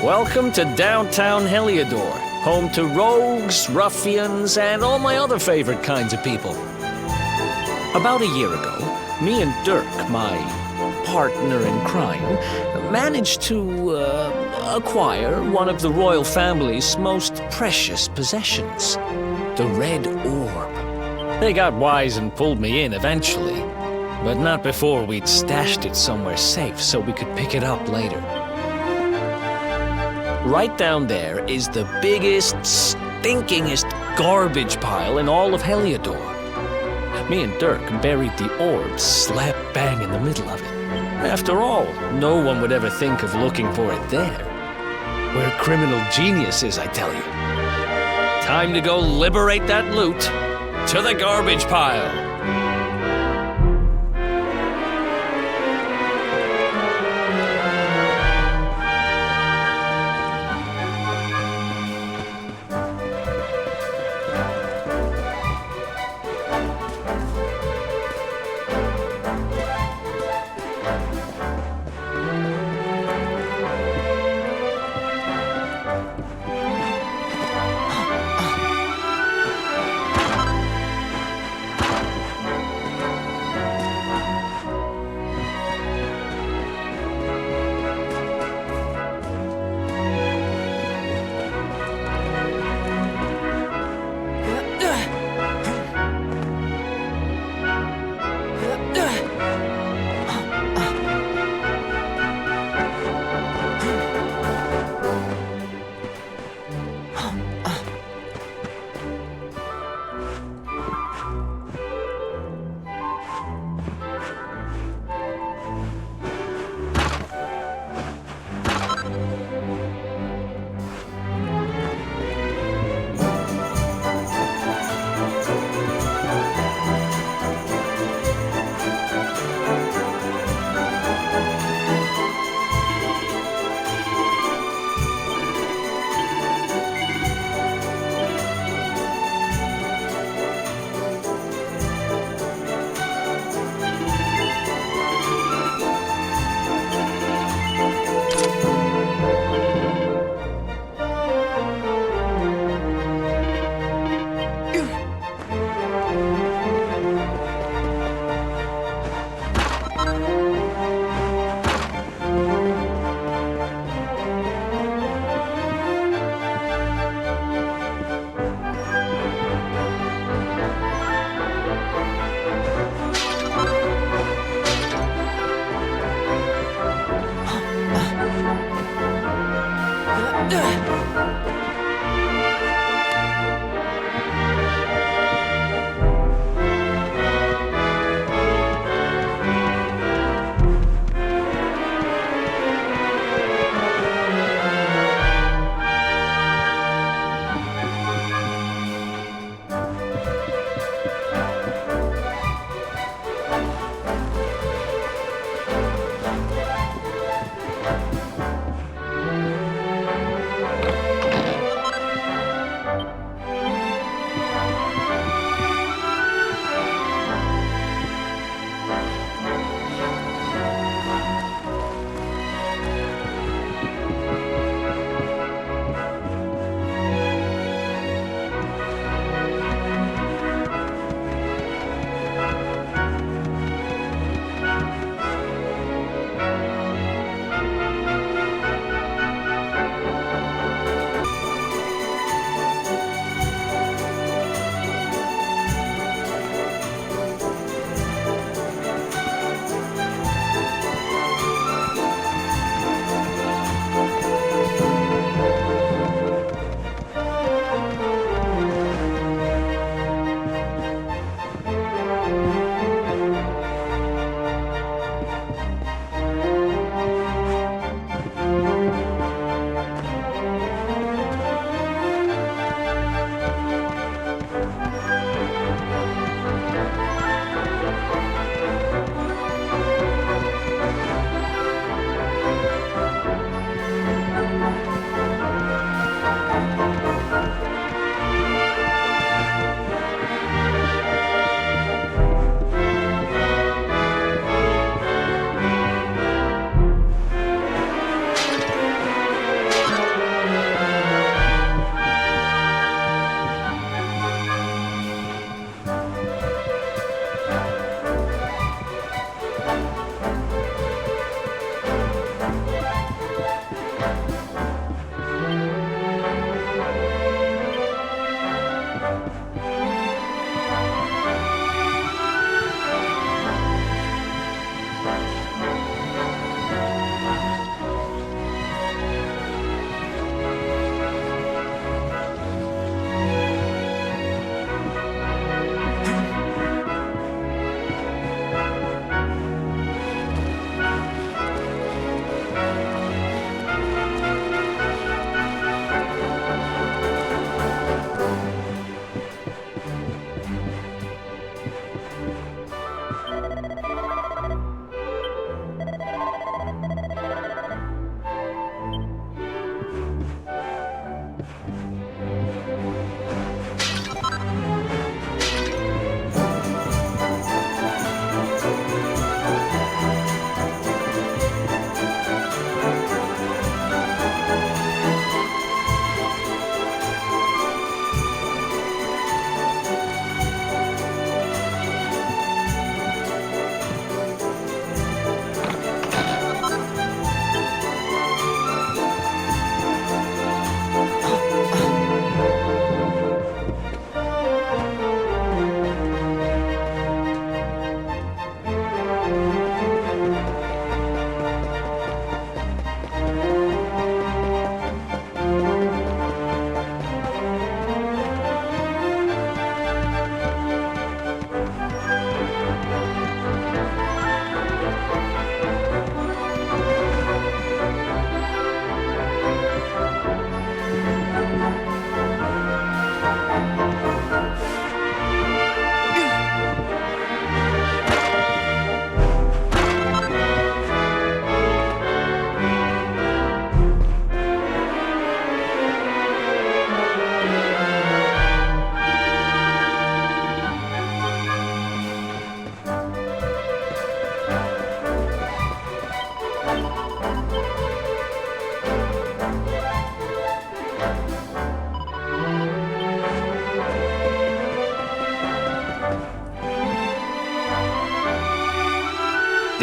Welcome to downtown Heliodor, home to rogues, ruffians, and all my other favorite kinds of people. About a year ago, me and Dirk, my partner in crime, managed to acquire one of the royal family's most precious possessions, the Red Orb. They got wise and pulled me in eventually, but not before we'd stashed it somewhere safe so we could pick it up later. Right down there is the biggest, stinkingest garbage pile in all of Heliodor. Me and Dirk buried the orb slap bang in the middle of it. After all, no one would ever think of looking for it there. We're criminal geniuses, I tell you. Time to go liberate that loot to the garbage pile.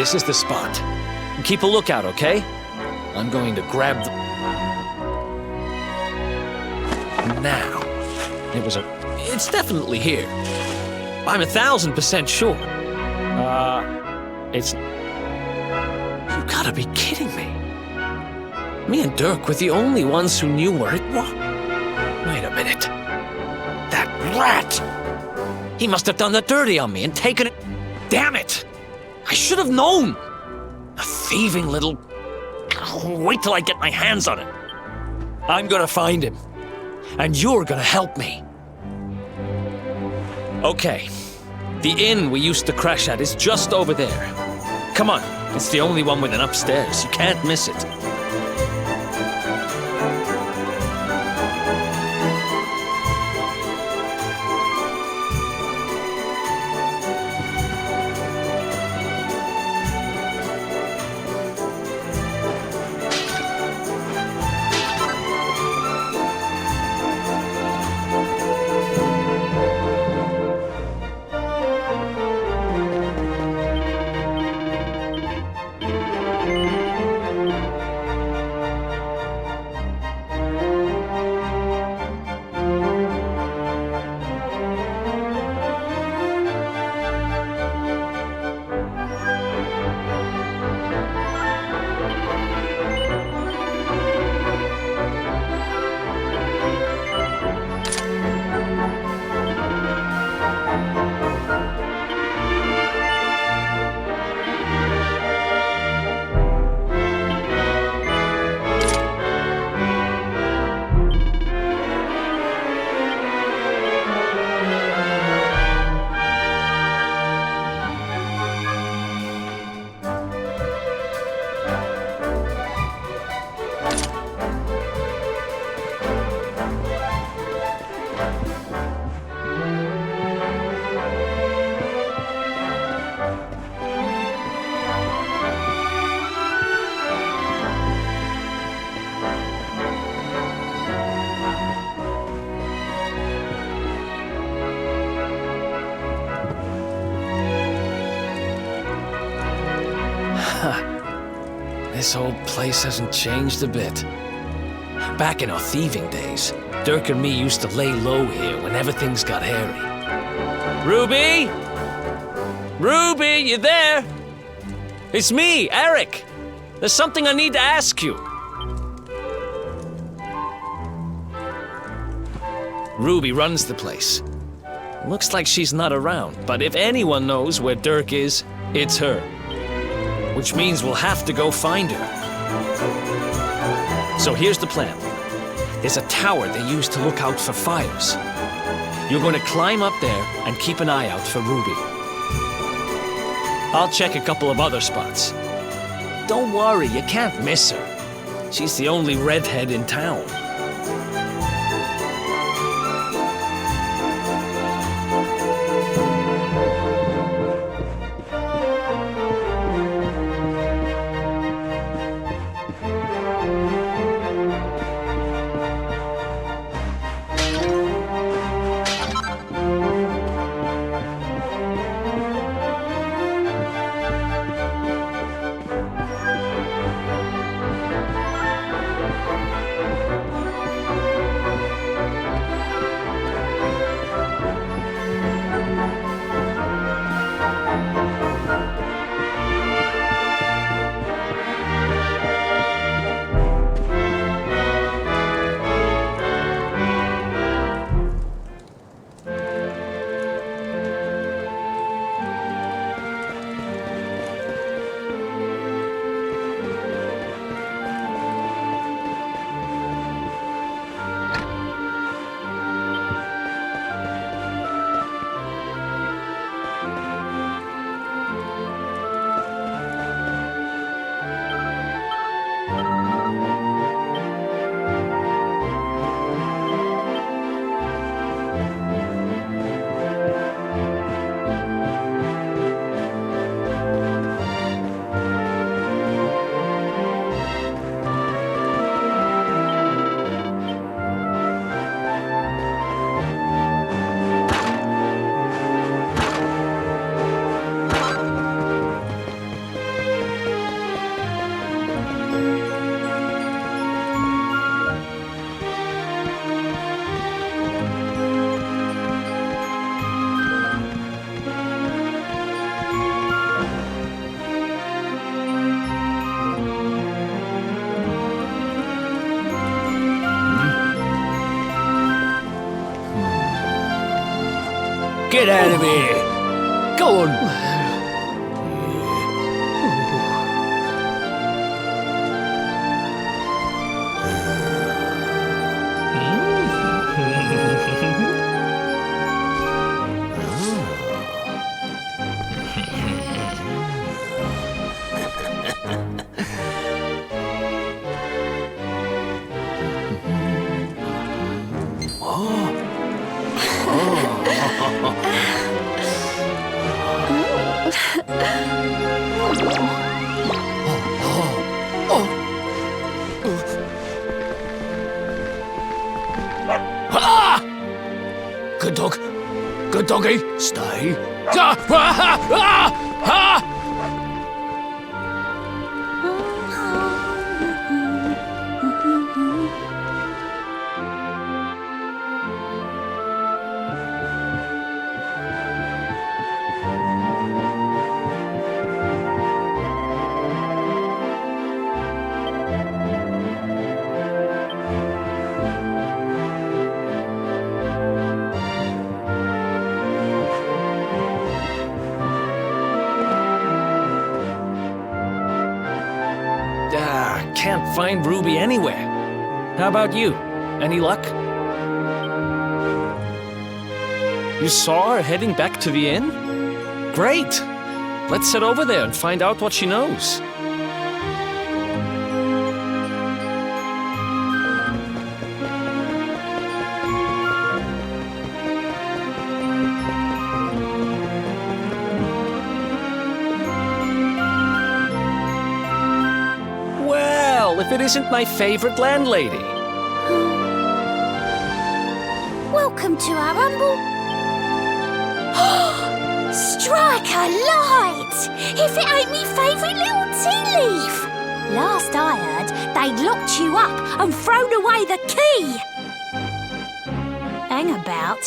This is the spot. Keep a lookout, okay? I'm going to grab the... Now. It's definitely here. I'm 1,000% sure. It's... You gotta be kidding me. Me and Dirk were the only ones who knew where it was. Wait a minute. That rat! He must have done the dirty on me and taken it... Damn it! I should have known! A thieving little... Wait till I get my hands on it. I'm gonna find him. And you're gonna help me. Okay. The inn we used to crash at is just over there. Come on. It's the only one with an upstairs. You can't miss it. This whole place hasn't changed a bit. Back in our thieving days, Dirk and me used to lay low here whenever things got hairy. Ruby? Ruby, you there? It's me, Eric. There's something I need to ask you. Ruby runs the place. Looks like she's not around, but if anyone knows where Dirk is, it's her. Which means we'll have to go find her. So here's the plan. There's a tower they use to look out for fires. You're going to climb up there and keep an eye out for Ruby. I'll check a couple of other spots. Don't worry, you can't miss her. She's the only redhead in town. out of here. Go on. Good dog. Good doggy. Stay. Can't find Ruby anywhere. How about you? Any luck? You saw her heading back to the inn? Great! Let's head over there and find out what she knows. If it isn't my favorite landlady. Welcome to our humble... Strike a light! If it ain't me favourite little tea leaf! Last I heard, they'd locked you up and thrown away the key! Hang about.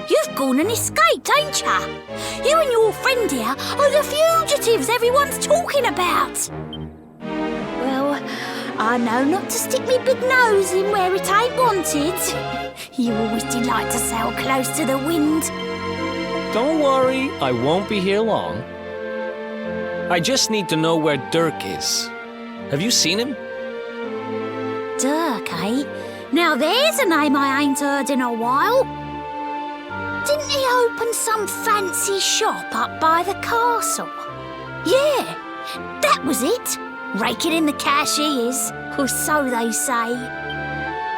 You've gone and escaped, ain't ya? You and your friend here are the fugitives everyone's talking about! I know not to stick me big nose in where it ain't wanted. You always delight to sail close to the wind. Don't worry, I won't be here long. I just need to know where Dirk is. Have you seen him? Dirk, eh? Now there's a name I ain't heard in a while. Didn't he open some fancy shop up by the castle? Yeah, that was it. Raking in the cash he is, or so they say.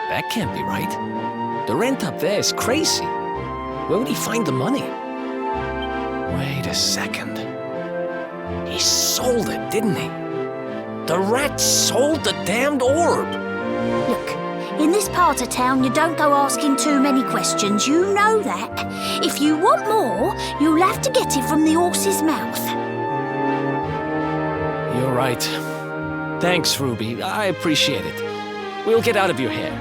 That can't be right. The rent up there is crazy. Where would he find the money? Wait a second. He sold it, didn't he? The rat sold the damned orb. Look, in this part of town you don't go asking too many questions, you know that. If you want more, you'll have to get it from the horse's mouth. You're right. Thanks, Ruby. I appreciate it. We'll get out of your hair.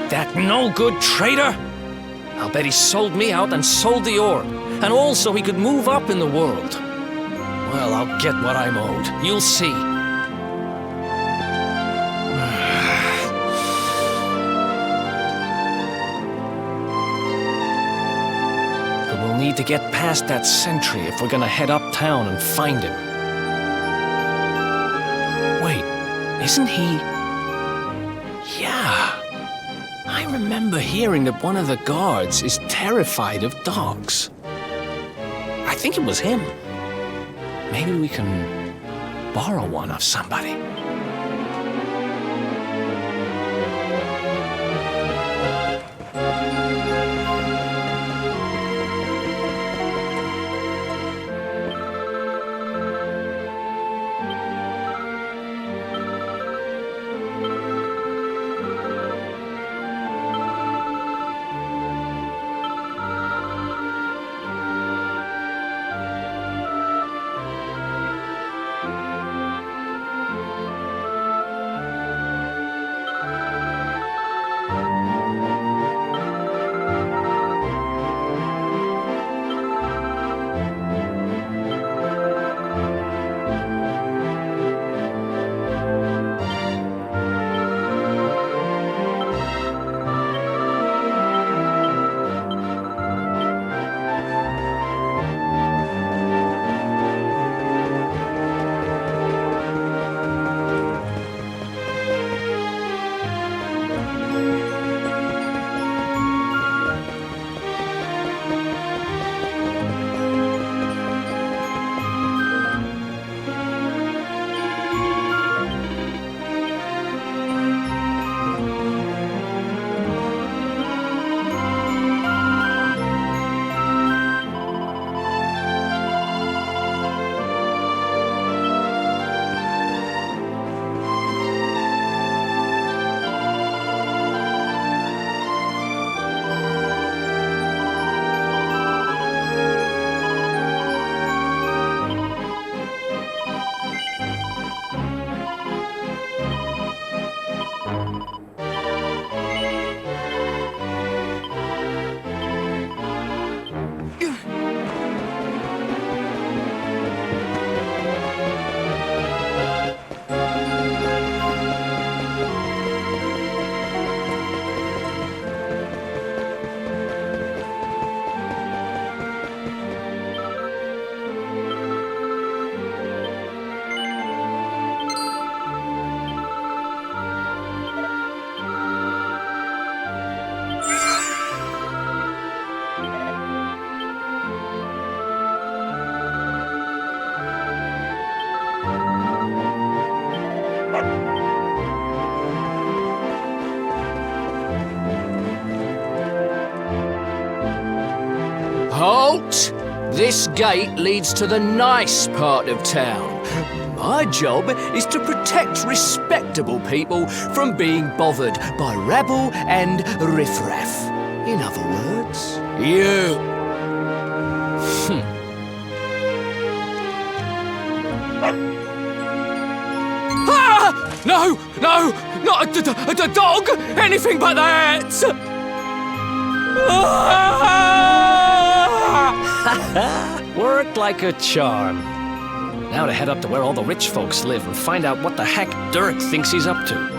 That no-good traitor! I'll bet he sold me out and sold the orb. And also he could move up in the world. Well, I'll get what I'm owed. You'll see. We'll need to get past that sentry if we're gonna head uptown and find him. Wait, isn't he... Yeah. I remember hearing that one of the guards is terrified of dogs. I think it was him. Maybe we can borrow one of somebody. Halt! This gate leads to the nice part of town. My job is to protect respectable people from being bothered by rabble and riffraff. In other words, you. Ah! No, no, not a dog! Anything but that! Worked like a charm. Now to head up to where all the rich folks live and find out what the heck Dirk thinks he's up to.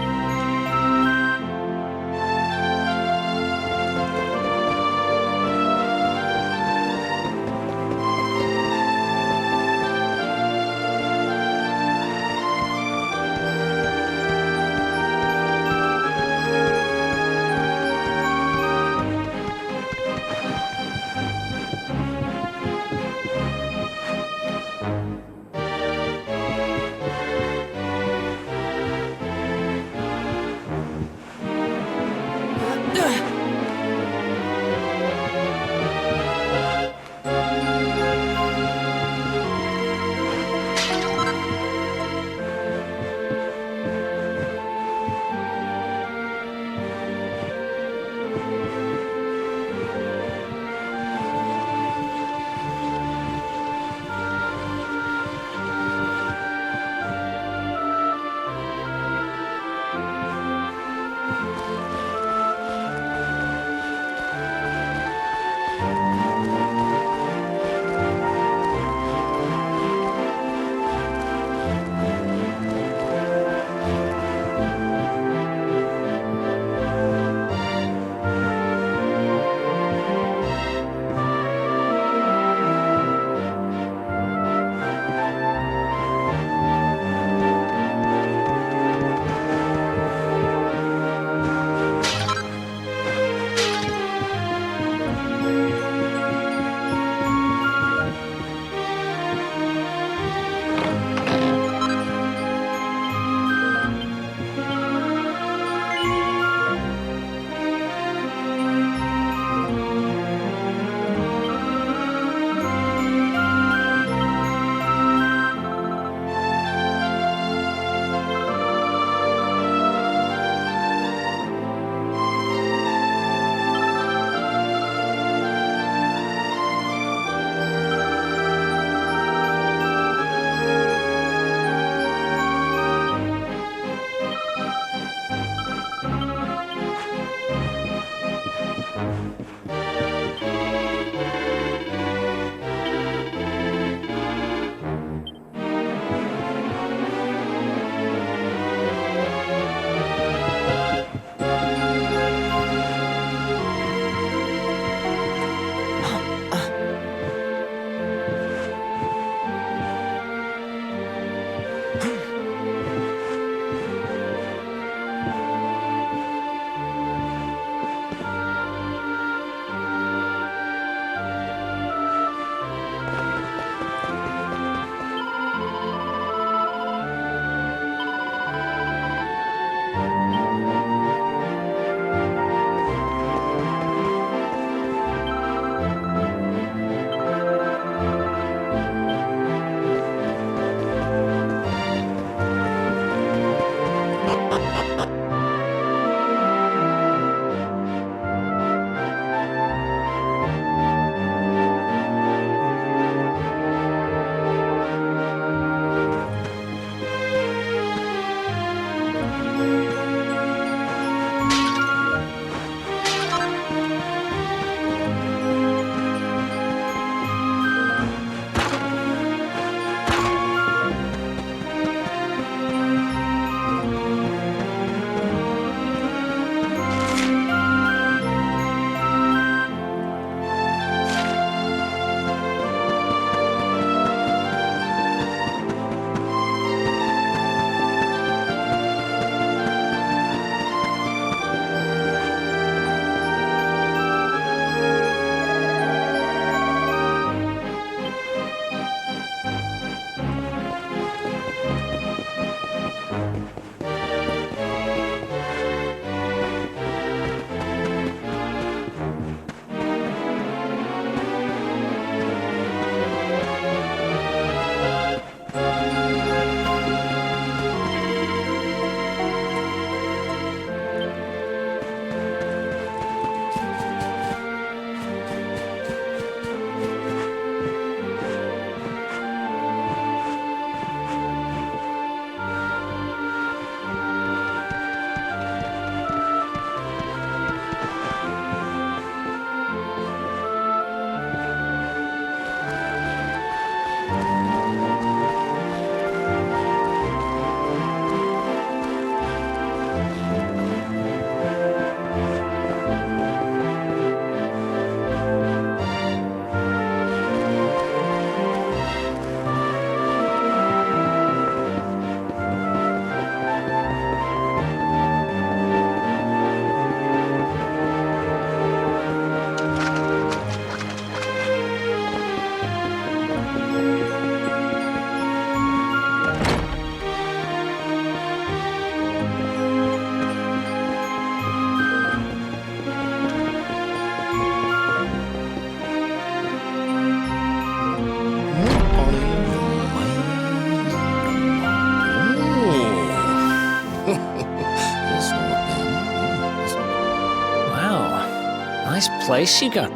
place you got.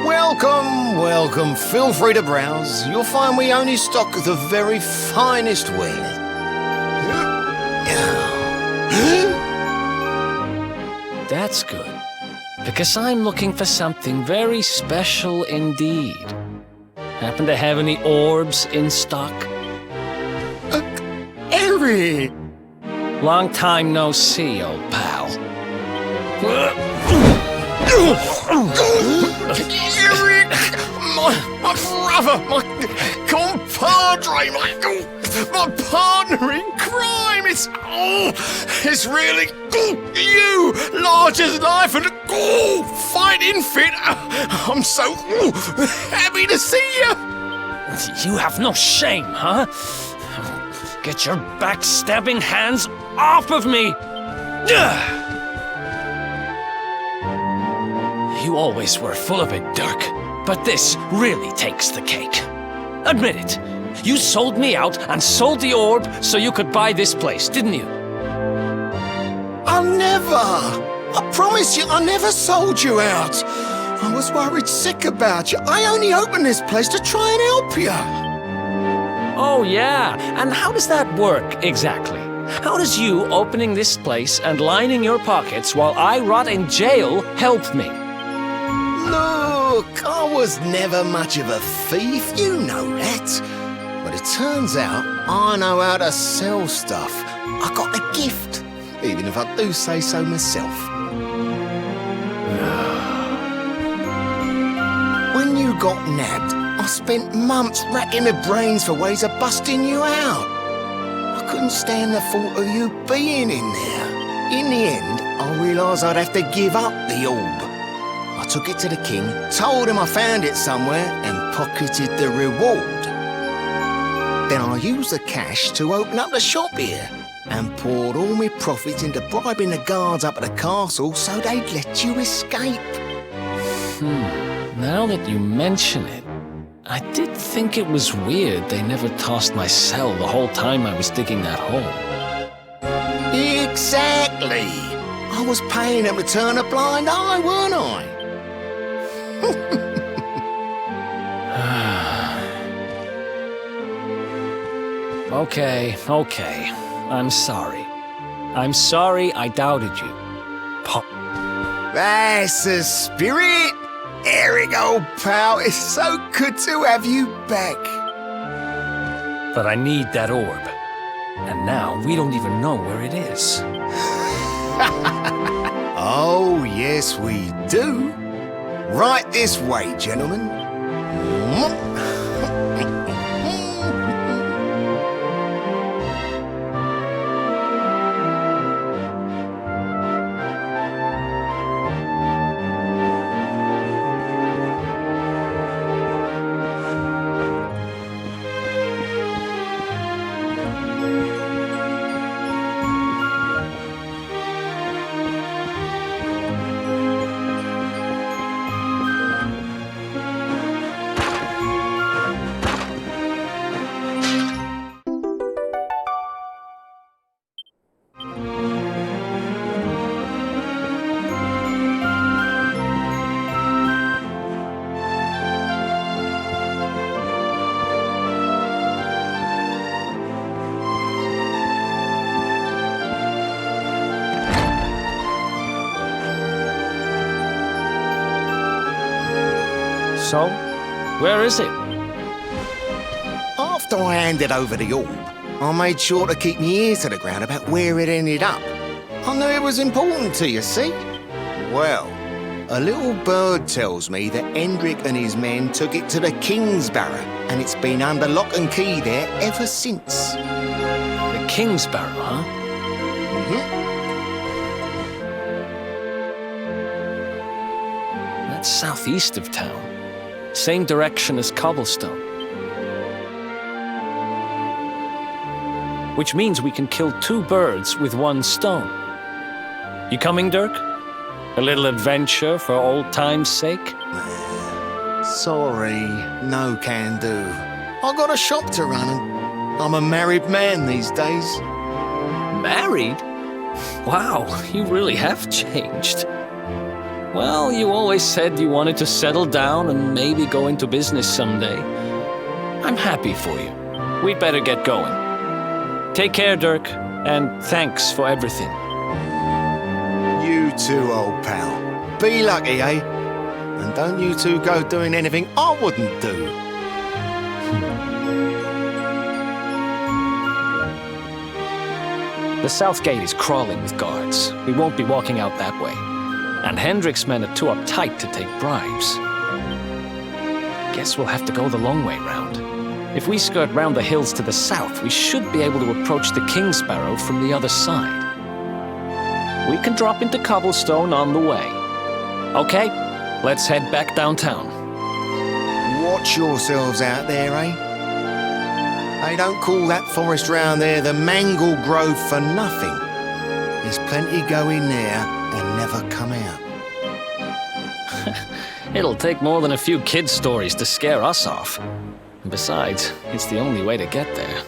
Welcome, welcome. Feel free to browse. You'll find we only stock the very finest wares. That's good, because I'm looking for something very special indeed. Happen to have any orbs in stock? Eric! Long time no see, old pal. Eric! My brother, my compadre, my partner in crime! It's really you! Large as life and fighting fit! I'm so happy to see you! You have no shame, huh? Get your backstabbing hands off of me! You always were full of it, Dirk, but this really takes the cake. Admit it. You sold me out and sold the orb so you could buy this place, didn't you? I never! I promise you, I never sold you out. I was worried sick about you. I only opened this place to try and help you. Oh, yeah. And how does that work, exactly? How does you opening this place and lining your pockets while I rot in jail help me? Look, I was never much of a thief, you know that. But it turns out I know how to sell stuff. I got a gift, even if I do say so myself. When you got nabbed, I spent months racking my brains for ways of busting you out. I couldn't stand the thought of you being in there. In the end, I realised I'd have to give up the orb. I took it to the king, told him I found it somewhere, and pocketed the reward. Then I used the cash to open up the shop here, and poured all my profits into bribing the guards up at the castle so they'd let you escape. Now that you mention it, I did think it was weird they never tossed my cell the whole time I was digging that hole. Exactly! I was paying them to turn a blind eye, weren't I? Okay. I'm sorry. I'm sorry I doubted you. That's the spirit! Eric, old pal, it's so good to have you back. But I need that orb. And now we don't even know where it is. Oh, yes, we do. Right this way, gentlemen. So, where is it? After I handed over the orb, I made sure to keep my ears to the ground about where it ended up. I knew it was important to you, see? Well, a little bird tells me that Hendrik and his men took it to the King's Barrow, and it's been under lock and key there ever since. The King's Barrow, huh? That's southeast of town. Same direction as Cobblestone. Which means we can kill two birds with one stone. You coming, Dirk? A little adventure for old time's sake? Sorry, no can do. I got a shop to run and I'm a married man these days. Married? Wow, you really have changed. Well, you always said you wanted to settle down and maybe go into business someday. I'm happy for you. We'd better get going. Take care, Dirk, and thanks for everything. You too, old pal. Be lucky, eh? And don't you two go doing anything I wouldn't do. The south gate is crawling with guards. We won't be walking out that way. And Hendrik's men are too uptight to take bribes. Guess we'll have to go the long way round. If we skirt round the hills to the south, we should be able to approach the King Sparrow from the other side. We can drop into Cobblestone on the way. Okay, let's head back downtown. Watch yourselves out there, eh? They don't call that forest round there the Mangle Grove for nothing. There's plenty go in there and never come out. It'll take more than a few kid stories to scare us off. And besides, it's the only way to get there.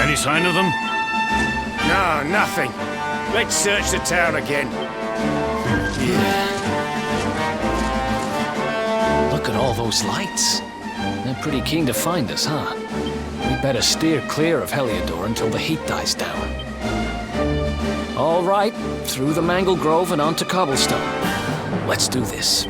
Any sign of them? No, nothing. Let's search the town again. Look at all those lights. They're pretty keen to find us, huh? We better steer clear of Heliodor until the heat dies down. All right, through the Mangle Grove and onto Cobblestone. Let's do this.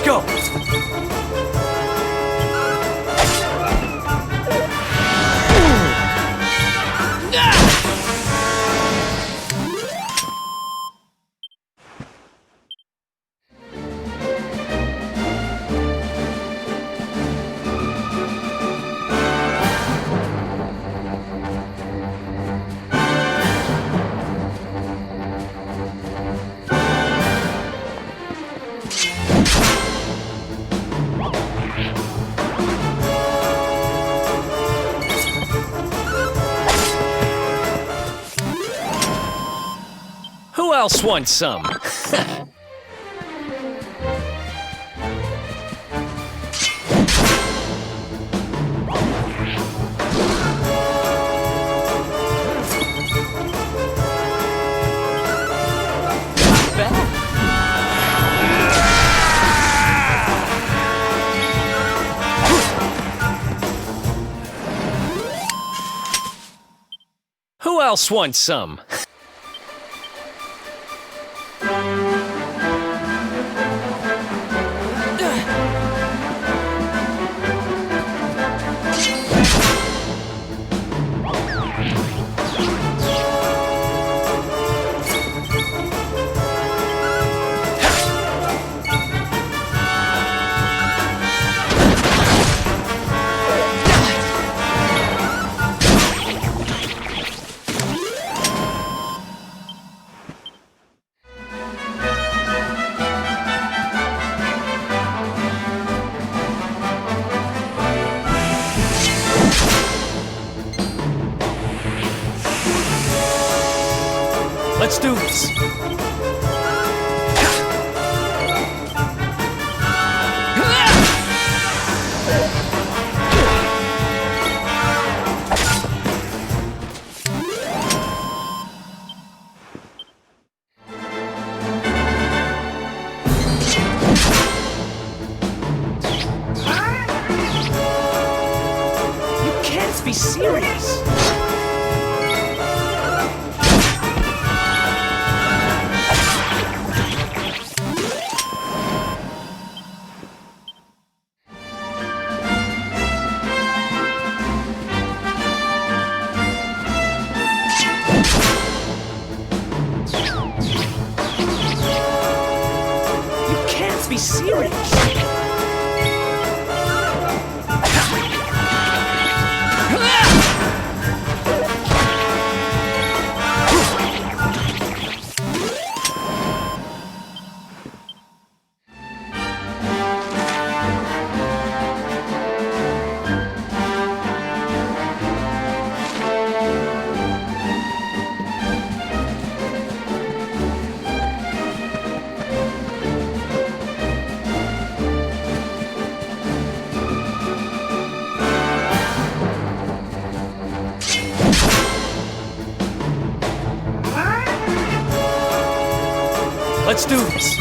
Let's go! Who else wants some? Who else wants some? Let's do this. You can't be serious. Be serious. Let's do this.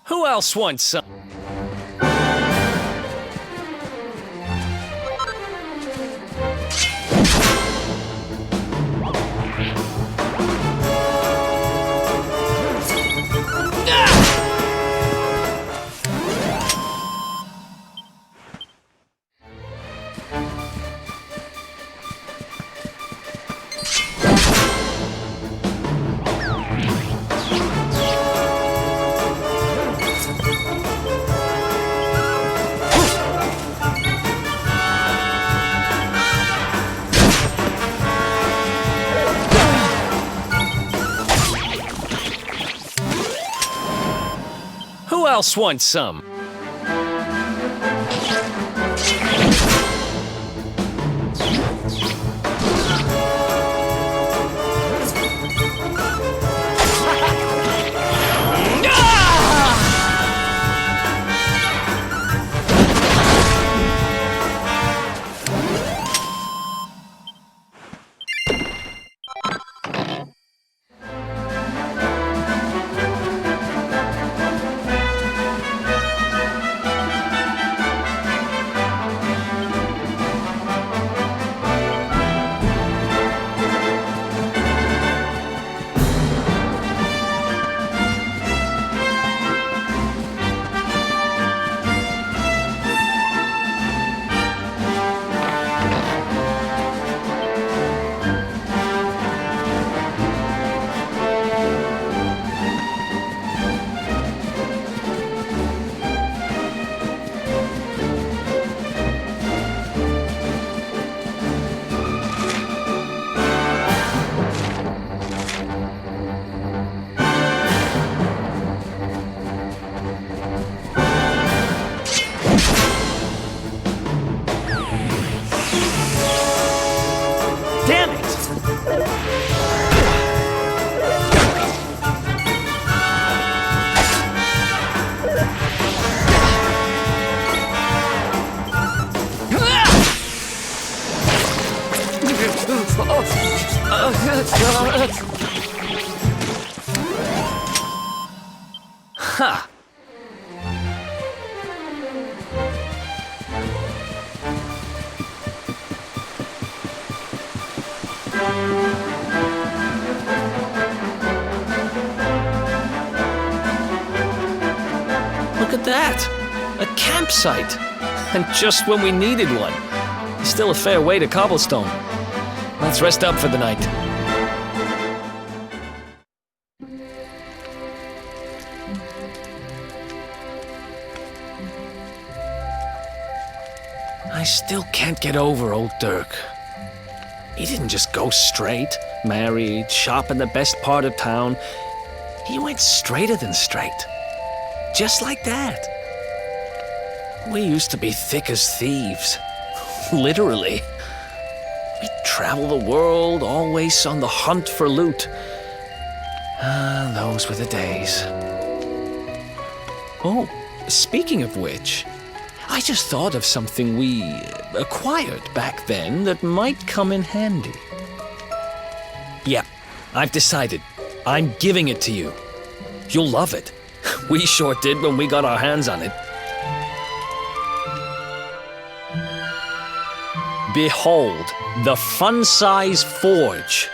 Who else wants some? Who else wants some? Damn it! Ha! Look at that! A campsite! And just when we needed one. Still a fair way to cobblestone. Let's rest up for the night. I still can't get over old Dirk. He didn't just go straight, married, shop in the best part of town. He went straighter than straight. Just like that. We used to be thick as thieves. Literally. We'd travel the world, always on the hunt for loot. Ah, those were the days. Oh, speaking of which, I just thought of something we acquired back then that might come in handy. Yeah, I've decided. I'm giving it to you. You'll love it. We sure did when we got our hands on it. Behold, the fun-size forge.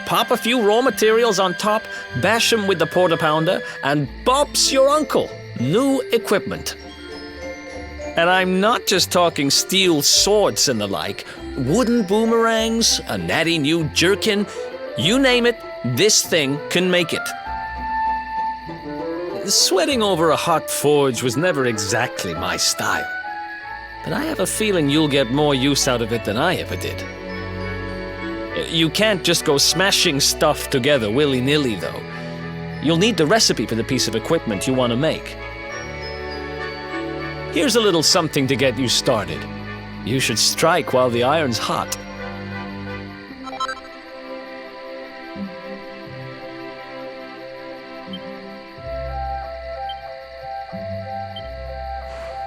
Pop a few raw materials on top, bash 'em with the porta-pounder, and bop's your uncle. New equipment. And I'm not just talking steel swords and the like. Wooden boomerangs, a natty new jerkin. You name it, this thing can make it. Sweating over a hot forge was never exactly my style. But I have a feeling you'll get more use out of it than I ever did. You can't just go smashing stuff together willy-nilly, though. You'll need the recipe for the piece of equipment you want to make. Here's a little something to get you started. You should strike while the iron's hot.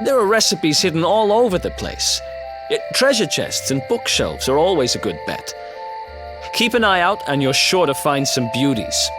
There are recipes hidden all over the place. Treasure chests and bookshelves are always a good bet. Keep an eye out and you're sure to find some beauties.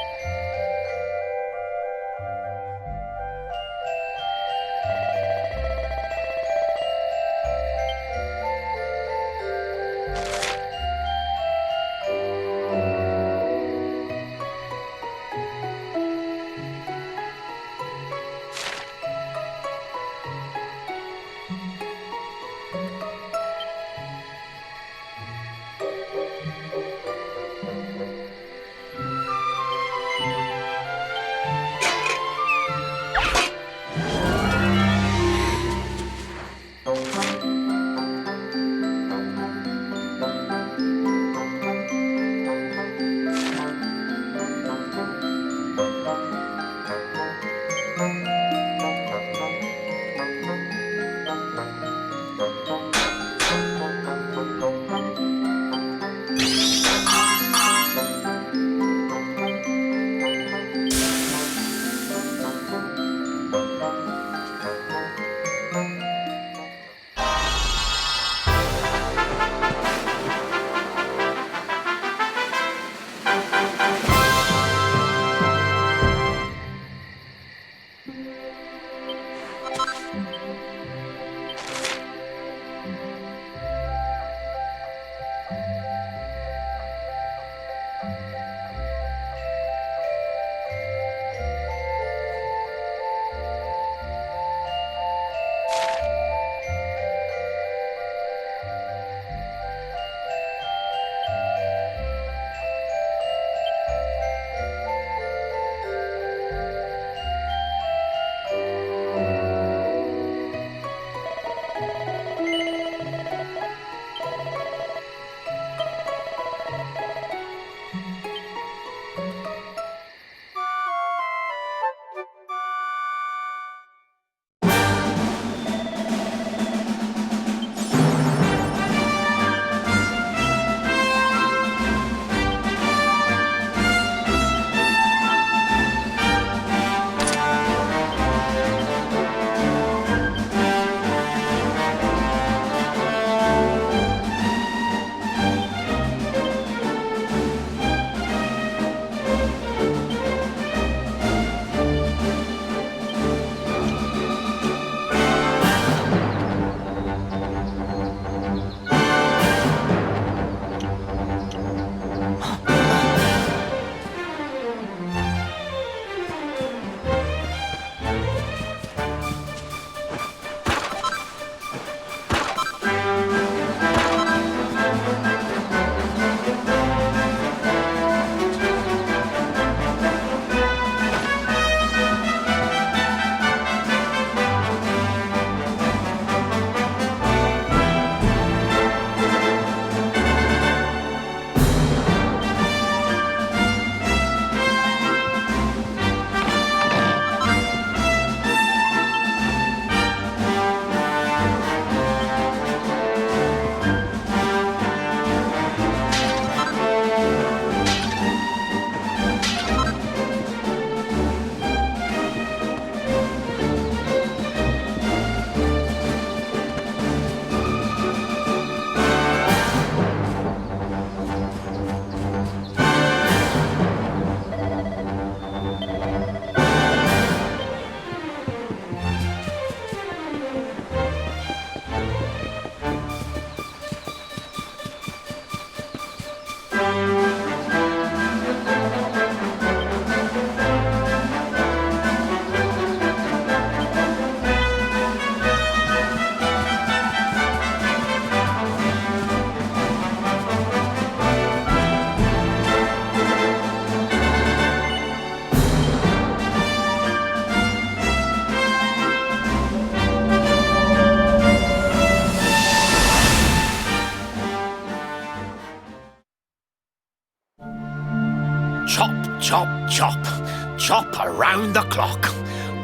Chop, chop, chop around the clock.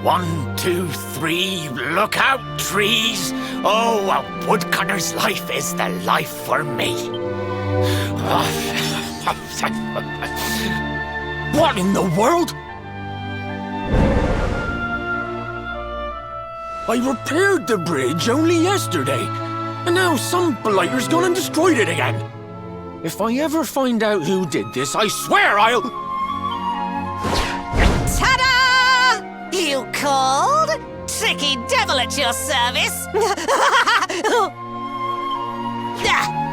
1, 2, 3, look out, trees. Oh, a woodcutter's life is the life for me. What in the world? I repaired the bridge only yesterday, and now some blighter's gone and destroyed it again. If I ever find out who did this, I swear I'll... Ta-da! You called? Tricky devil at your service.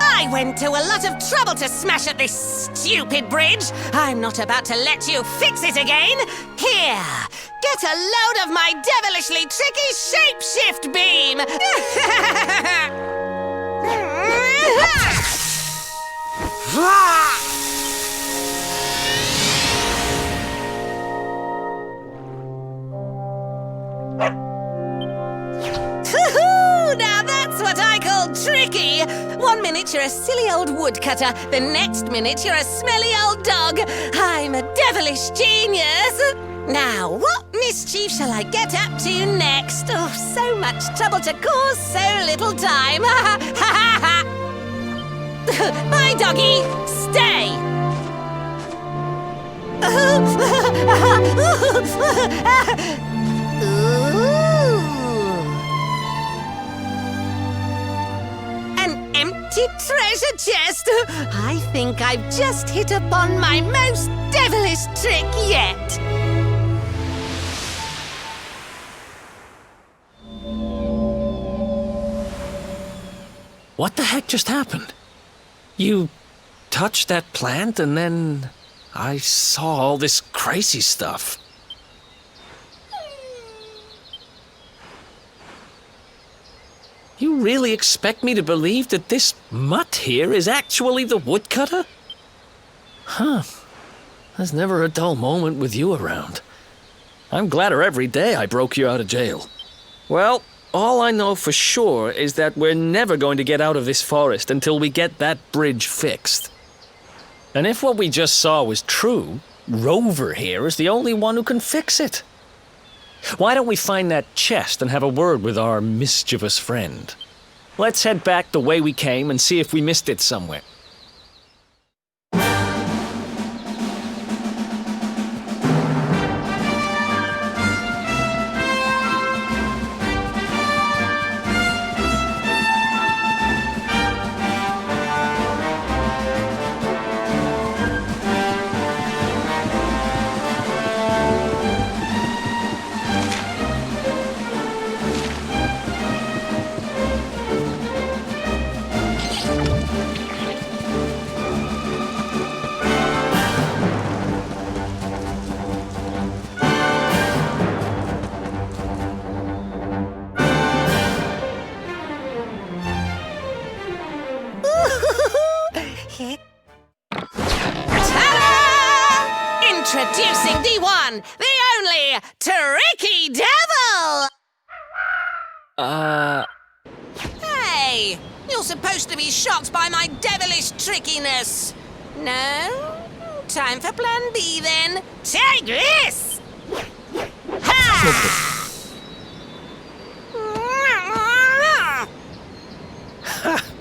I went to a lot of trouble to smash at this stupid bridge. I'm not about to let you fix it again. Here, get a load of my devilishly tricky shapeshift beam. Now that's what I call tricky. 1 minute you're a silly old woodcutter, the next minute you're a smelly old dog. I'm a devilish genius. Now, what mischief shall I get up to next? Oh, so much trouble to cause so little time. Bye, doggy. Stay. Empty treasure chest! I think I've just hit upon my most devilish trick yet! What the heck just happened? You touched that plant and then I saw all this crazy stuff. You really expect me to believe that this mutt here is actually the woodcutter? Huh. There's never a dull moment with you around. I'm gladder every day I broke you out of jail. Well, all I know for sure is that we're never going to get out of this forest until we get that bridge fixed. And if what we just saw was true, Rover here is the only one who can fix it. Why don't we find that chest and have a word with our mischievous friend? Let's head back the way we came and see if we missed it somewhere. Introducing the one, the only, Tricky Devil! Hey, you're supposed to be shocked by my devilish trickiness. No? Time for plan B then. Take this! Ha!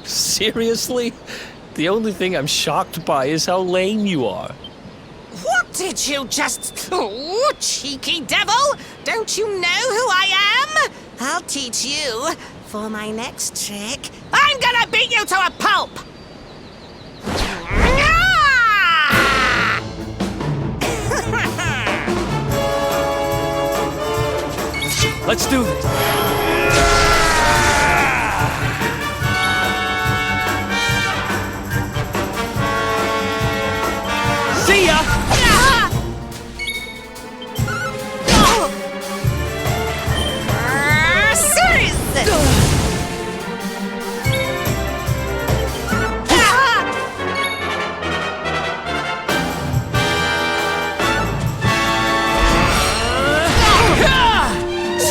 Seriously? The only thing I'm shocked by is how lame you are. What did you just... Oh, cheeky devil! Don't you know who I am? I'll teach you. For my next trick, I'm gonna beat you to a pulp! Let's do this. See ya!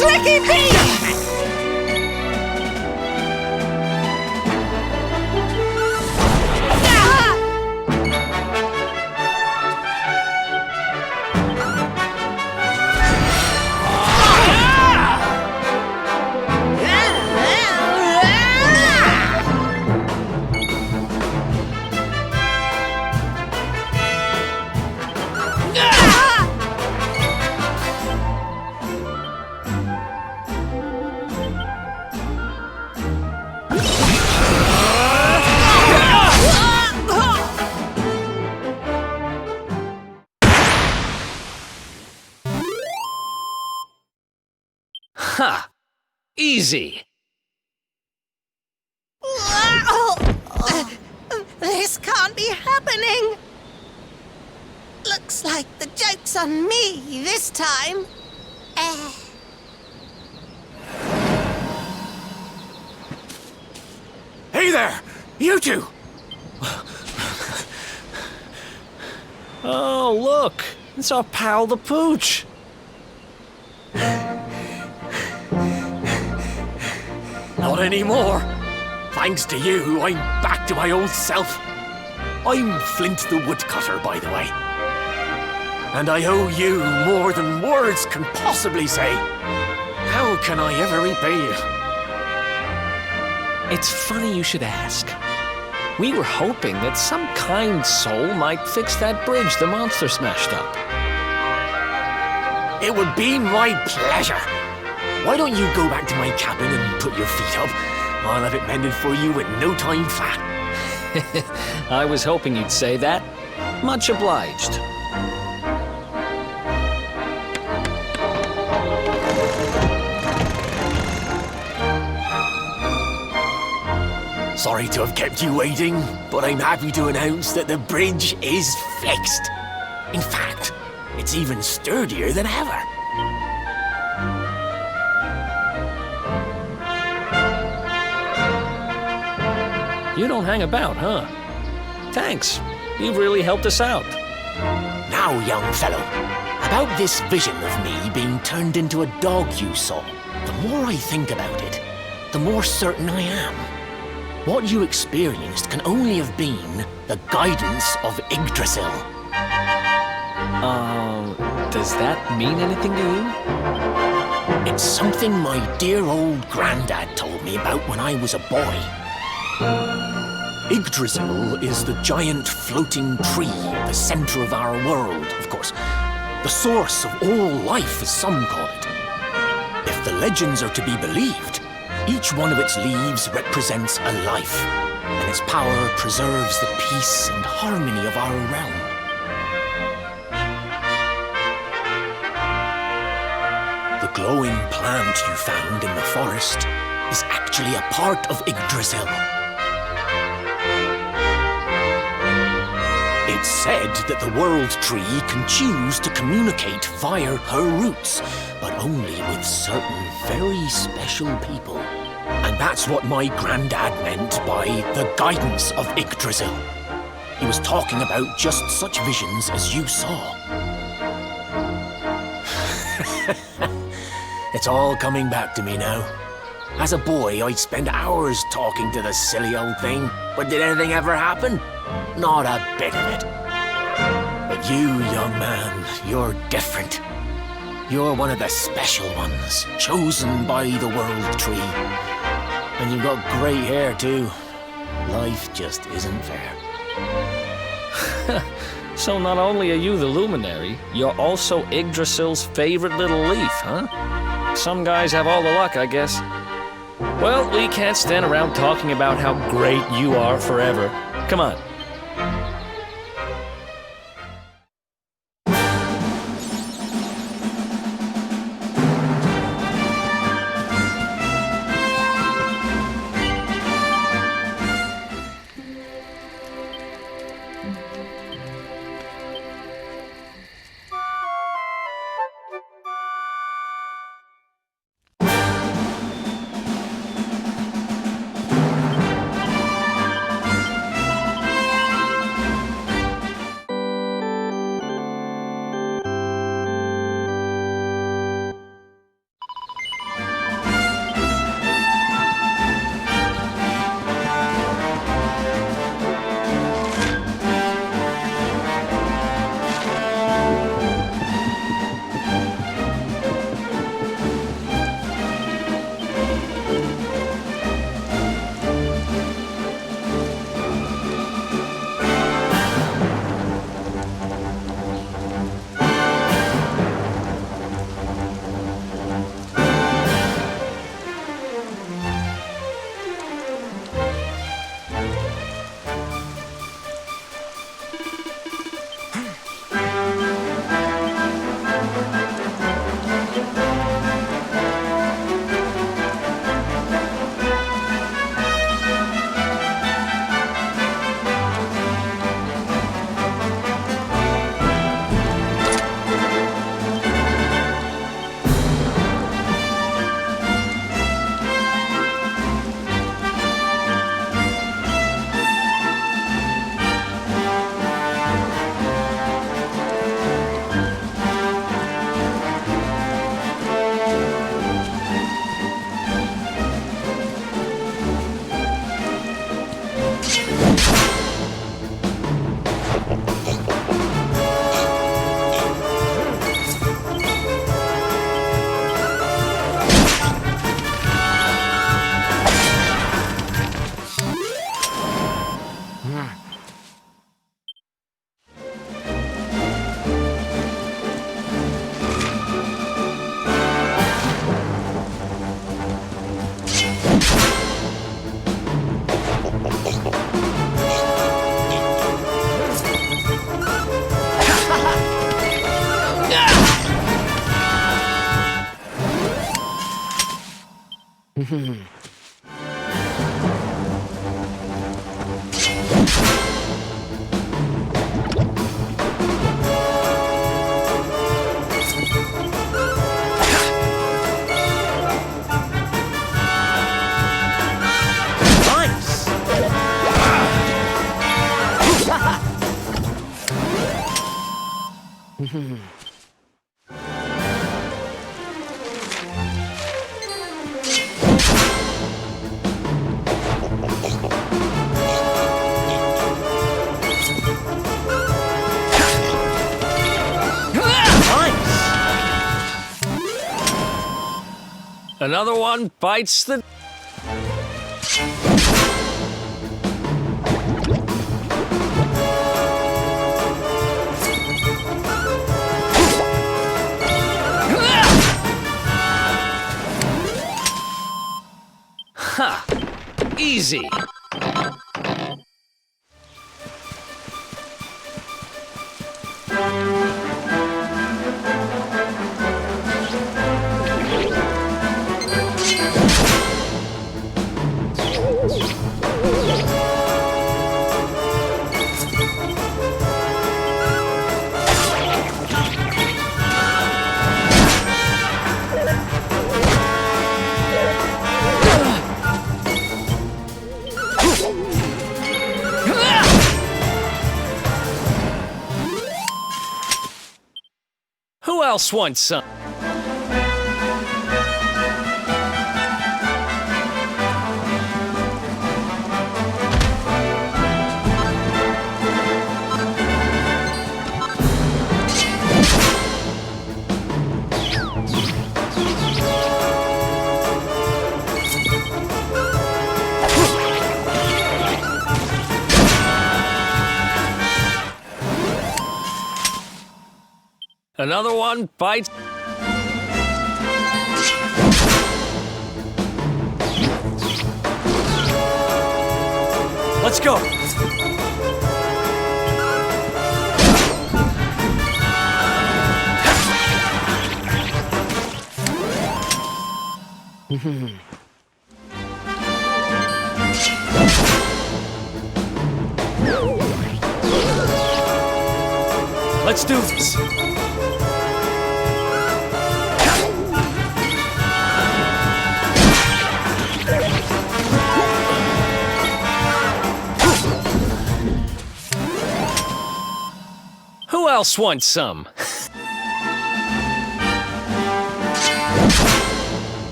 Tricky beam! Easy. This can't be happening. Looks like the joke's on me this time. Hey there! You two! Oh, look! It's our pal the Pooch. Not anymore. Thanks to you, I'm back to my old self. I'm Flint the Woodcutter, by the way. And I owe you more than words can possibly say. How can I ever repay you? It's funny you should ask. We were hoping that some kind soul might fix that bridge the monster smashed up. It would be my pleasure. Why don't you go back to my cabin and put your feet up? I'll have it mended for you in no time flat. I was hoping you'd say that. Much obliged. Sorry to have kept you waiting, but I'm happy to announce that the bridge is fixed. In fact, it's even sturdier than ever. You don't hang about, huh? Thanks. You've really helped us out. Now, young fellow, about this vision of me being turned into a dog you saw, the more I think about it, the more certain I am. What you experienced can only have been the guidance of Yggdrasil. Does that mean anything to you? It's something my dear old granddad told me about when I was a boy. Yggdrasil is the giant floating tree at the center of our world, of course. The source of all life, as some call it. If the legends are to be believed, each one of its leaves represents a life, and its power preserves the peace and harmony of our realm. The glowing plant you found in the forest is actually a part of Yggdrasil. It's said that the World Tree can choose to communicate via her roots, but only with certain very special people. And that's what my granddad meant by the guidance of Yggdrasil. He was talking about just such visions as you saw. It's all coming back to me now. As a boy, I'd spend hours talking to the silly old thing, but did anything ever happen? Not a bit of it. But you, young man, you're different. You're one of the special ones, chosen by the World Tree. And you've got great hair, too. Life just isn't fair. So not only are you the luminary, you're also Yggdrasil's favorite little leaf, huh? Some guys have all the luck, I guess. Well, we can't stand around talking about how great you are forever. Come on. Another one bites the... Ha! Easy. Who else wants some? Another one bites. Let's go. Let's do this. Who else wants some?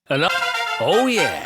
Enough. Oh yeah.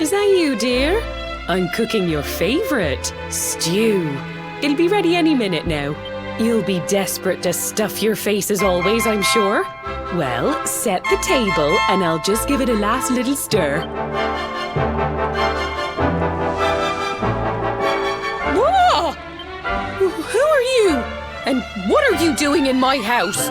Is that you, dear? I'm cooking your favourite, stew. It'll be ready any minute now. You'll be desperate to stuff your face as always, I'm sure. Well, set the table and I'll just give it a last little stir. Whoa! Who are you? And what are you doing in my house?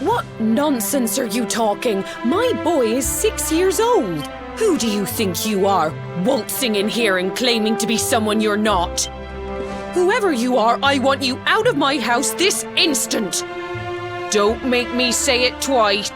What nonsense are you talking? My boy is 6 years old. Who do you think you are, waltzing in here and claiming to be someone you're not? Whoever you are, I want you out of my house this instant. Don't make me say it twice.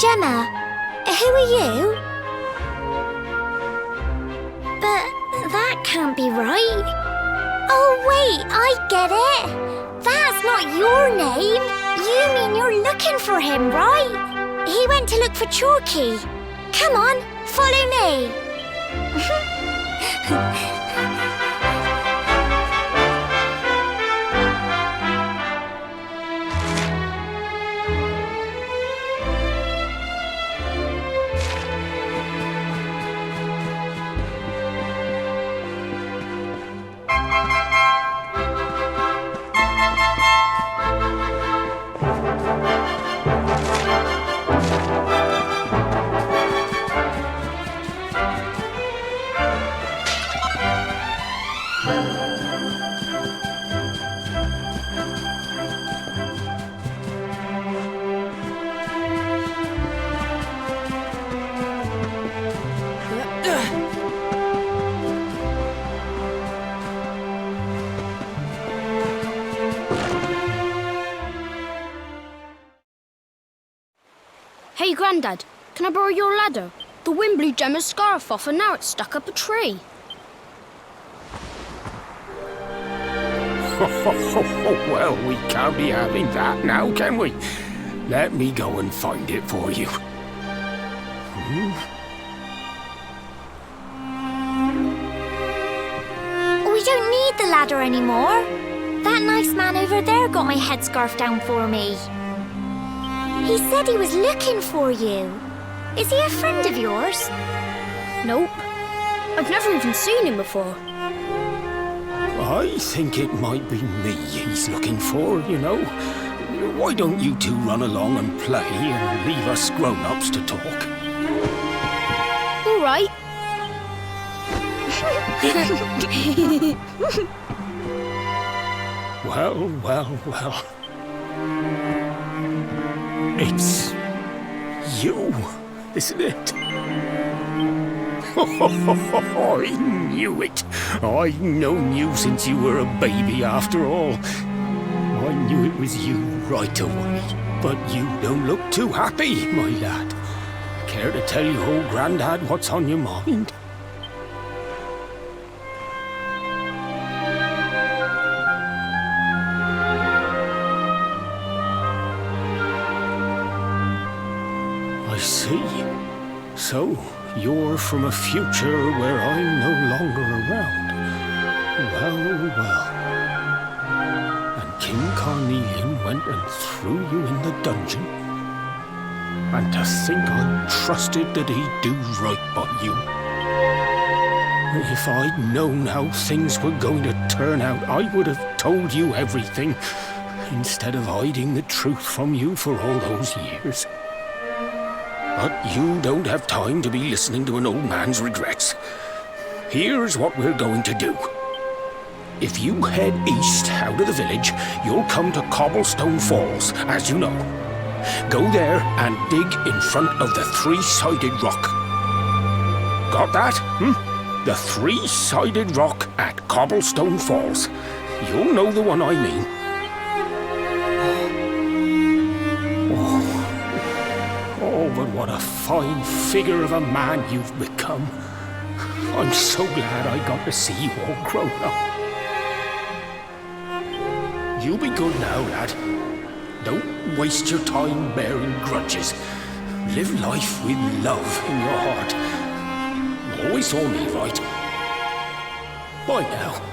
Gemma, who are you? But that can't be right. Oh wait, I get it. That's not your name. You mean you're looking for him, right? He went to look for Chalky. Come on, follow me. Hey, Grandad, can I borrow your ladder? The wind blew Gemma's scarf off and now it's stuck up a tree. Well, we can't be having that now, can we? Let me go and find it for you. We don't need the ladder anymore. That nice man over there got my headscarf down for me. He said he was looking for you. Is he a friend of yours? Nope. I've never even seen him before. I think it might be me he's looking for, you know. Why don't you two run along and play and leave us grown-ups to talk? All right. Well. It's you, isn't it? I knew it. I've known you since you were a baby after all. I knew it was you right away. But you don't look too happy, my lad. Care to tell your old Grandad what's on your mind? I see. So, you're from a future where I'm no longer around. Well. And King Carnelian went and threw you in the dungeon? And to think I trusted that he'd do right by you. If I'd known how things were going to turn out, I would have told you everything, instead of hiding the truth from you for all those years. But you don't have time to be listening to an old man's regrets. Here's what we're going to do. If you head east out of the village, you'll come to Cobblestone Falls, as you know. Go there and dig in front of the three-sided rock. Got that? The three-sided rock at Cobblestone Falls. You'll know the one I mean. Oh, but what a fine figure of a man you've become. I'm so glad I got to see you all grown up. You be good now, lad. Don't waste your time bearing grudges. Live life with love in your heart. Always saw me right. Bye now.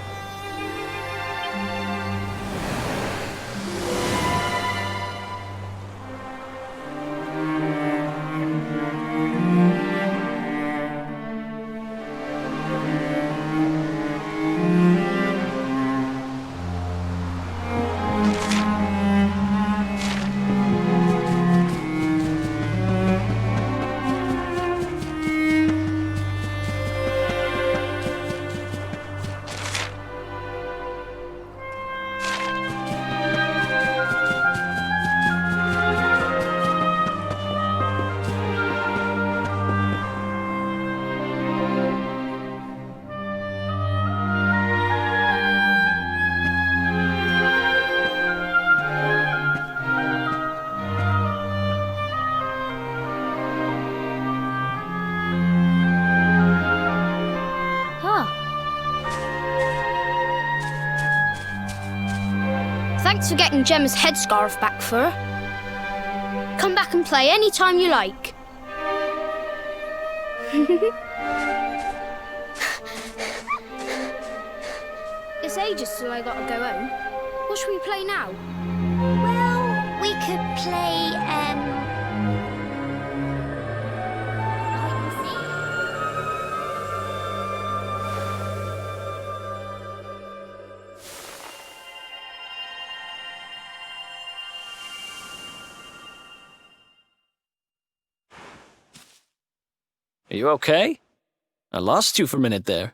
Thanks for getting Gemma's headscarf back for her. Come back and play any time you like. It's ages till I gotta go home. What should we play now? Well, we could play, hide and seek. Are you okay? I lost you for a minute there.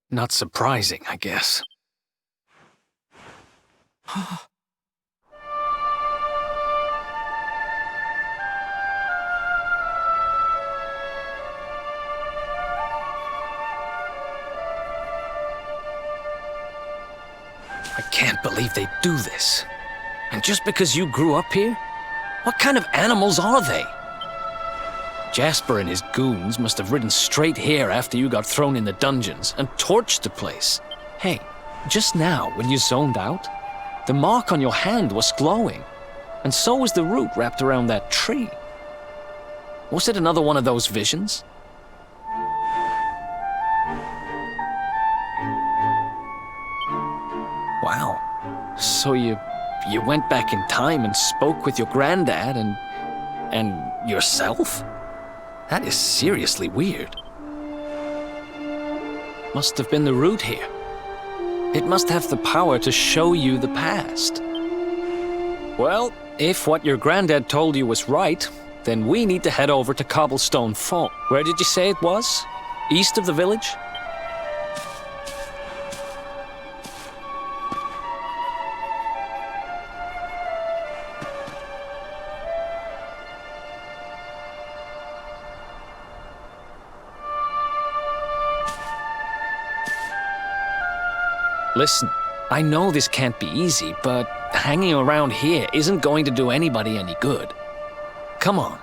Not surprising, I guess. I can't believe they do this. And just because you grew up here? What kind of animals are they? Jasper and his goons must have ridden straight here after you got thrown in the dungeons and torched the place. Hey, just now, when you zoned out, the mark on your hand was glowing, and so was the root wrapped around that tree. Was it another one of those visions? Wow. So you went back in time and spoke with your granddad and yourself? That is seriously weird. Must have been the root here. It must have the power to show you the past. Well, if what your granddad told you was right, then we need to head over to Cobblestone Fall. Where did you say it was? East of the village? Listen, I know this can't be easy, but hanging around here isn't going to do anybody any good. Come on.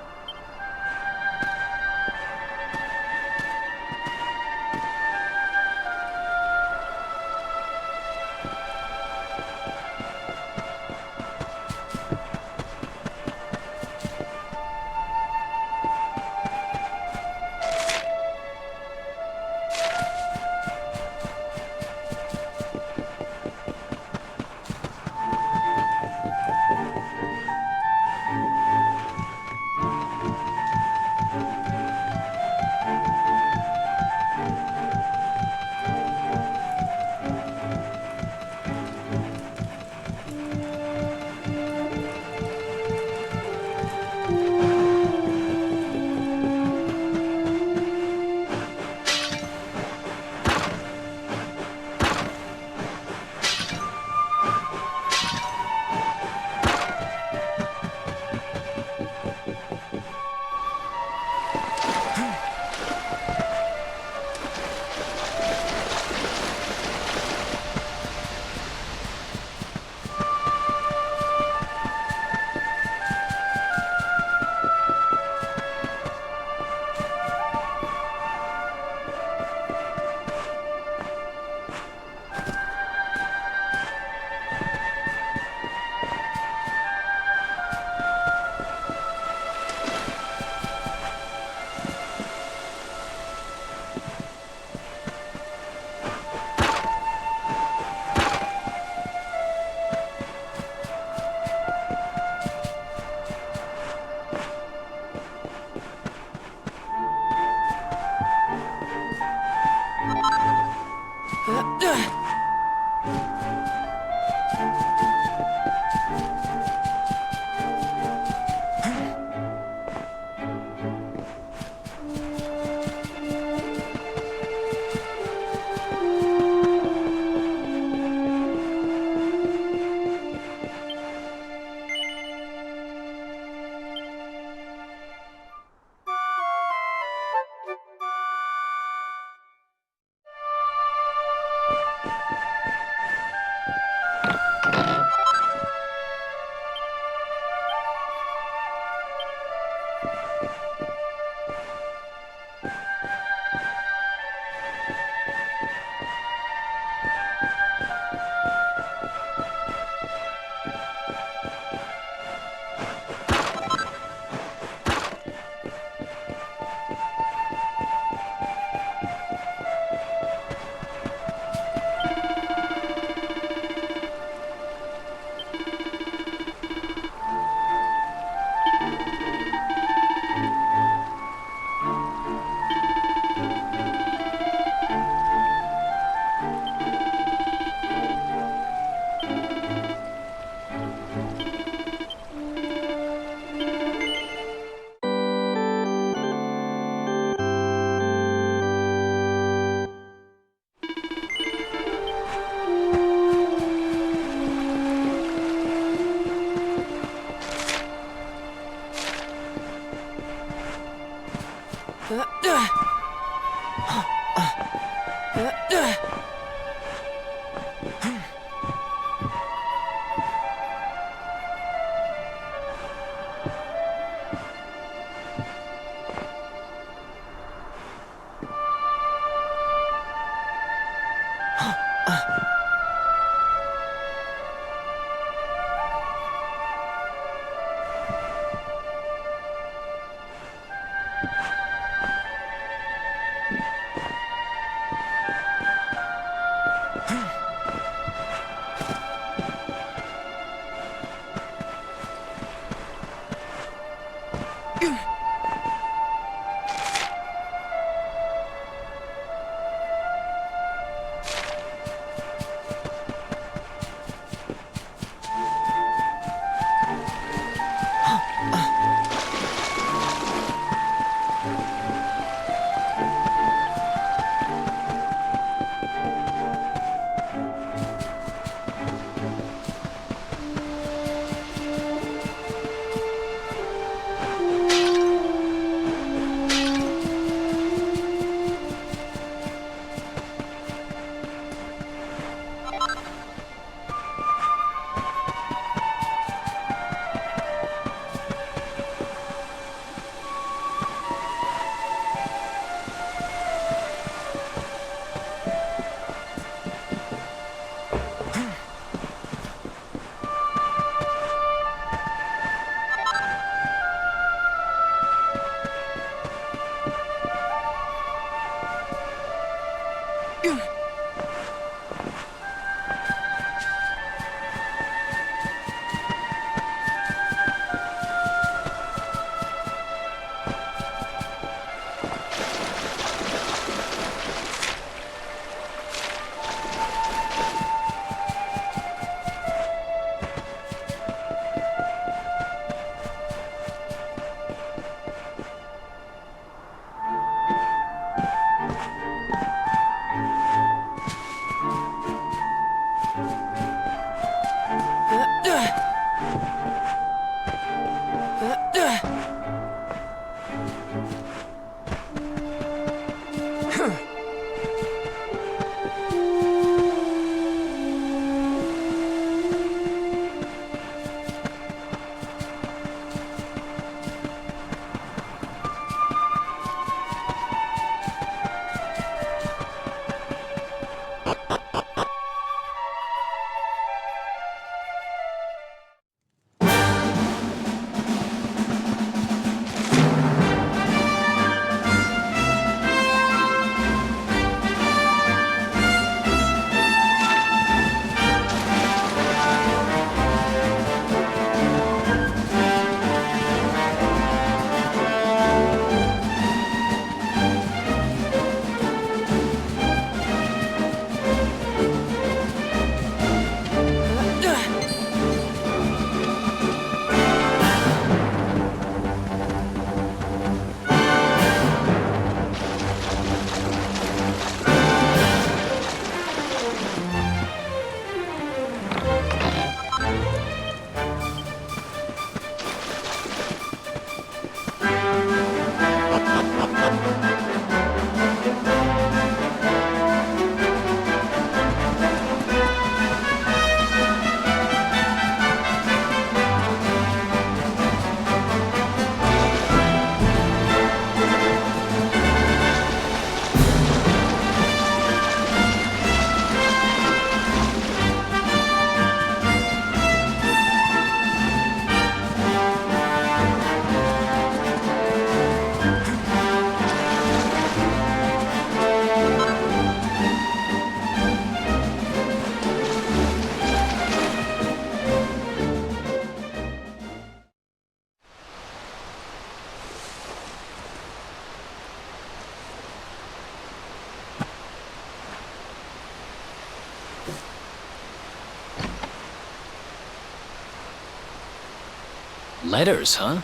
Letters, huh?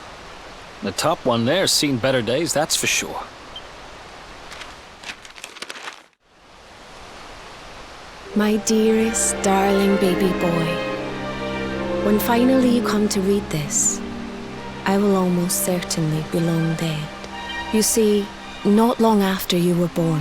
The top one there's seen better days, that's for sure. My dearest, darling baby boy, when finally you come to read this, I will almost certainly be long dead. You see, not long after you were born,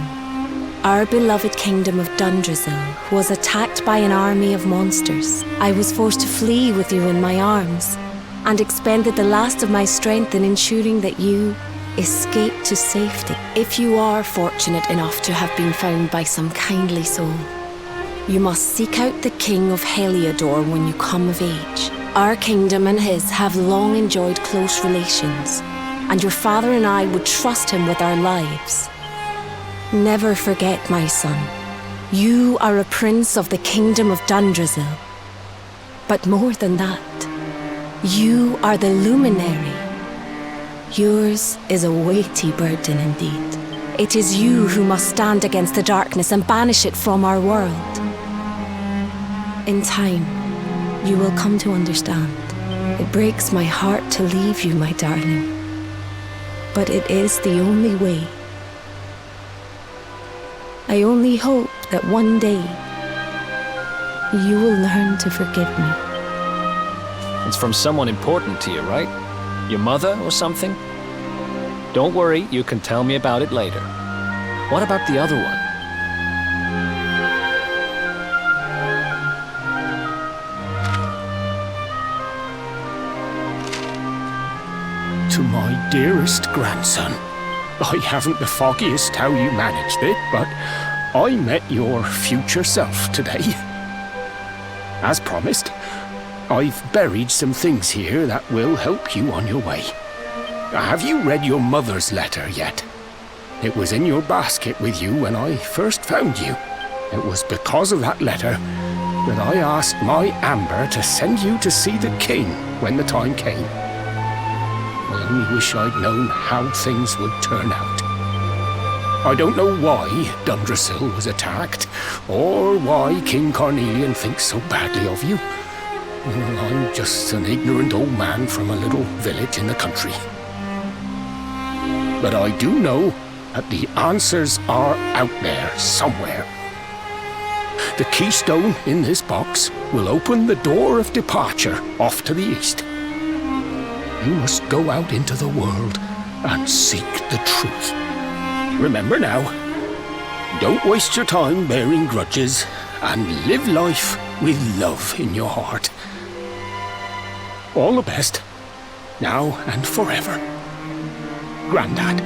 our beloved kingdom of Dundrasil was attacked by an army of monsters. I was forced to flee with you in my arms, and expended the last of my strength in ensuring that you escaped to safety. If you are fortunate enough to have been found by some kindly soul, you must seek out the King of Heliodor when you come of age. Our kingdom and his have long enjoyed close relations, and your father and I would trust him with our lives. Never forget, my son, you are a prince of the kingdom of Dundrasil. But more than that, you are the luminary. Yours is a weighty burden indeed. It is you who must stand against the darkness and banish it from our world. In time, you will come to understand. It breaks my heart to leave you, my darling. But it is the only way. I only hope that one day you will learn to forgive me. It's from someone important to you, right? Your mother or something? Don't worry, you can tell me about it later. What about the other one? To my dearest grandson, I haven't the foggiest how you managed it, but I met your future self today. As promised, I've buried some things here that will help you on your way. Have you read your mother's letter yet? It was in your basket with you when I first found you. It was because of that letter that I asked my Amber to send you to see the king when the time came. I only wish I'd known how things would turn out. I don't know why Dundrasil was attacked, or why King Carnelian thinks so badly of you. I'm just an ignorant old man from a little village in the country. But I do know that the answers are out there somewhere. The keystone in this box will open the door of departure off to the east. You must go out into the world and seek the truth. Remember now, don't waste your time bearing grudges, and live life with love in your heart. All the best, now and forever. Grandad.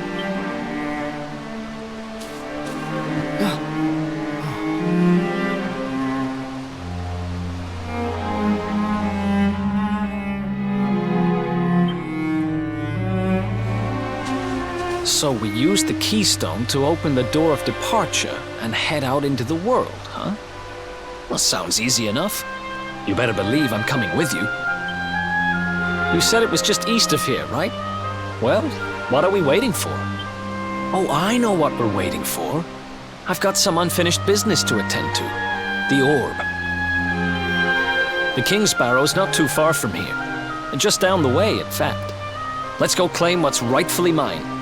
So we used the keystone to open the door of departure and head out into the world, huh? Well, sounds easy enough. You better believe I'm coming with you. You said it was just east of here, right? Well, what are we waiting for? Oh, I know what we're waiting for. I've got some unfinished business to attend to. The orb. The King Sparrow's not too far from here. Just down the way, in fact. Let's go claim what's rightfully mine.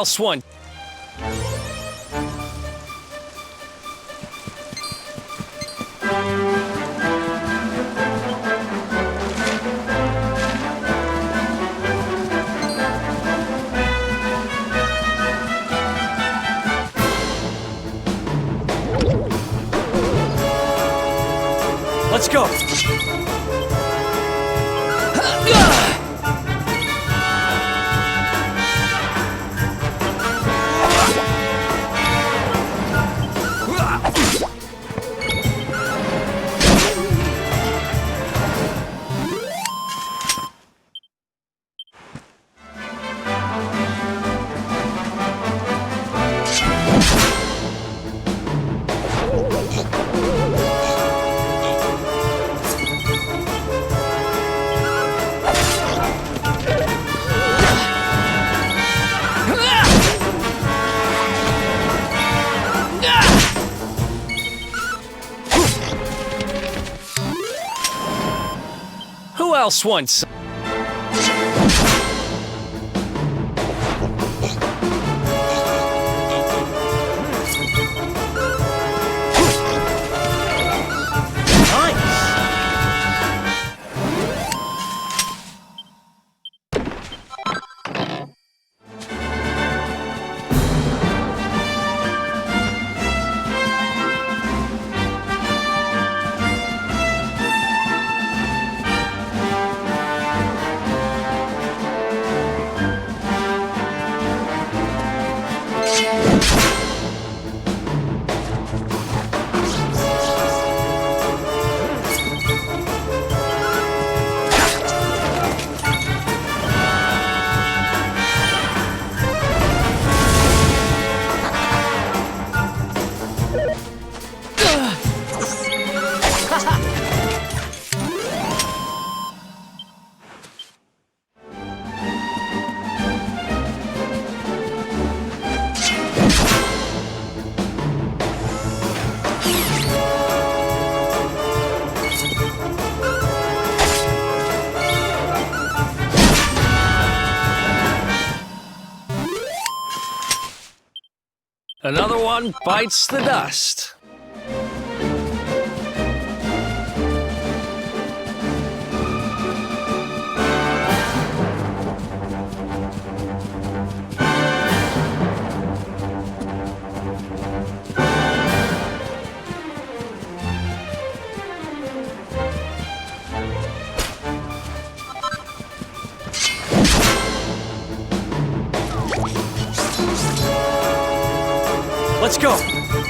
else wants... Let's go! Who else wants... Another one bites the dust. Let's go!